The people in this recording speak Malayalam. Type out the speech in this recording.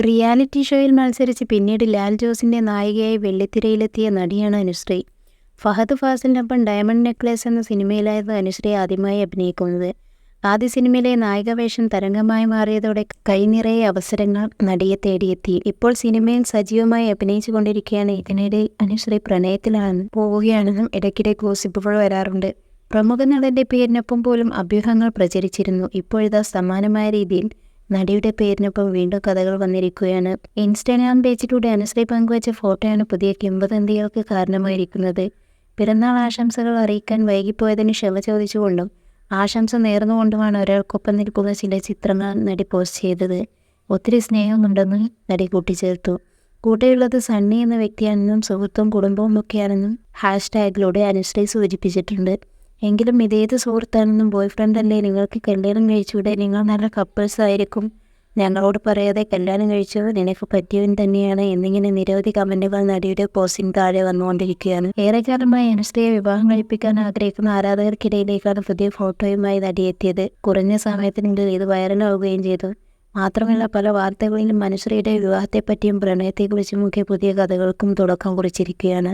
റിയാലിറ്റി ഷോയിൽ മത്സരിച്ച് പിന്നീട് ലാൽ ജോസിൻ്റെ നായികയായി വെള്ളിത്തിരയിലെത്തിയ നടിയാണ് അനുശ്രീ. ഫഹദ് ഫാസിലിനൊപ്പം ഡയമണ്ട് നെക്ലേസ് എന്ന സിനിമയിലായിരുന്നു അനുശ്രീ ആദ്യമായി അഭിനയിക്കുന്നത്. ആദ്യ സിനിമയിലെ നായികവേഷം തരംഗമായി മാറിയതോടെ കൈനിറയെ അവസരങ്ങൾ നടിയെ തേടിയെത്തി. ഇപ്പോൾ സിനിമയിൽ സജീവമായി അഭിനയിച്ചു കൊണ്ടിരിക്കുകയാണ്. ഇതിനിടെ അനുശ്രീ പോവുകയാണെന്നും ഇടയ്ക്കിടെ ഗോസിപ്പുകൾ വരാറുണ്ട്. പ്രമുഖ നടൻ്റെ പേരിനൊപ്പം പോലും അഭ്യൂഹങ്ങൾ പ്രചരിച്ചിരുന്നു. ഇപ്പോഴിതാ സമാനമായ രീതിയിൽ നടിയുടെ പേരിനൊപ്പം വീണ്ടും കഥകൾ വന്നിരിക്കുകയാണ്. ഇൻസ്റ്റാഗ്രാം പേജിലൂടെ അനുശ്രീ പങ്കുവച്ച ഫോട്ടോയാണ് പുതിയ കിംവദന്തികൾക്ക് കാരണമായിരിക്കുന്നത്. പിറന്നാൾ ആശംസകൾ അറിയിക്കാൻ വൈകിപ്പോയതിന് ക്ഷമ ചോദിച്ചുകൊണ്ടും ആശംസ നേർന്നുകൊണ്ടുമാണ് ഒരാൾക്കൊപ്പം നിൽക്കുന്ന ചില ചിത്രങ്ങൾ നടി പോസ്റ്റ് ചെയ്തത്. ഒത്തിരി സ്നേഹമുണ്ടെന്ന് നടി കൂട്ടിച്ചേർത്തു. കൂടെയുള്ളത് സണ്ണി എന്ന വ്യക്തിയാണെന്നും സുഹൃത്തും കുടുംബവും ഒക്കെയാണെന്നും ഹാഷ്ടാഗിലൂടെ അനുശ്രീ സൂചിപ്പിച്ചിട്ടുണ്ട്. എങ്കിലും ഇതേത് സുഹൃത്താണെന്നും ബോയ് ഫ്രണ്ട് അല്ലേ, നിങ്ങൾക്ക് കല്യാണം കഴിച്ചൂടെ, നിങ്ങൾ നല്ല കപ്പിൾസ് ആയിരിക്കും, ഞങ്ങളോട് പറയാതെ കല്യാണം കഴിച്ചോ, നിനക്ക് പറ്റിയവൻ തന്നെയാണ് എന്നിങ്ങനെ നിരവധി കമൻറ്റുകൾ നടിയുടെ പോസ്റ്റിന് താഴെ വന്നുകൊണ്ടിരിക്കുകയാണ്. ഏറെക്കാലമായി അനുശ്രീയെ വിവാഹം കഴിപ്പിക്കാൻ ആഗ്രഹിക്കുന്ന ആരാധകർക്കിടയിലേക്കാണ് പുതിയ ഫോട്ടോയുമായി നടിയെത്തിയത്. കുറഞ്ഞ സമയത്തിനുള്ളിൽ ഇത് വൈറലാവുകയും ചെയ്തു. മാത്രമല്ല പല വാർത്തകളിലും അനുശ്രീയുടെ വിവാഹത്തെപ്പറ്റിയും പ്രണയത്തെക്കുറിച്ചുമൊക്കെ പുതിയ കഥകൾക്കും തുടക്കം കുറിച്ചിരിക്കുകയാണ്.